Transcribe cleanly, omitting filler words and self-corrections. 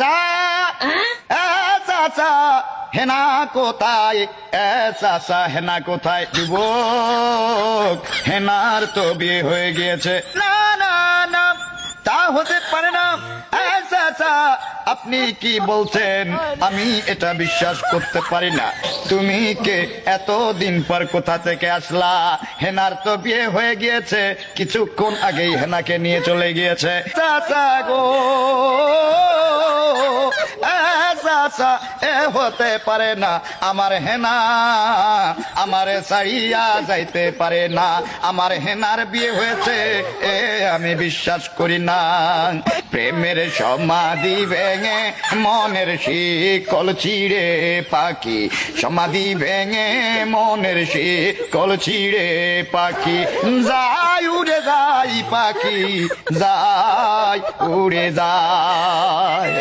চাচা চাচা হেনা কোথায়? চাচা হেনা কোথায়? যুবক, হেনার তো বিয়ে হয়ে গিয়েছে। না না না, তা হতে পারে না। চাচা আপনি কি বলছেন? আমি এটা বিশ্বাস করতে পারি না। তুমি কে? এতদিন পর কোথা থেকে আসলা? হেনার তো বিয়ে হয়ে গিয়েছে, কিছুক্ষণ আগেই হেনাকে নিয়ে চলে গিয়েছে। চাচা গো, চাচা এ হতে পারে না। আমার হেনা আমারে ছাড়িয়া যাইতে পারে না। আমার হেনার বিয়ে হয়েছে, এ আমি বিশ্বাস করি না। প্রেমের সমাধি ভেঙে মনের শিকল ছিঁড়ে পাখি, সমাধি ভেঙে মনের শিকল ছিঁড়ে পাখি যাই উড়ে যাই পাখি, যাই উড়ে যায়।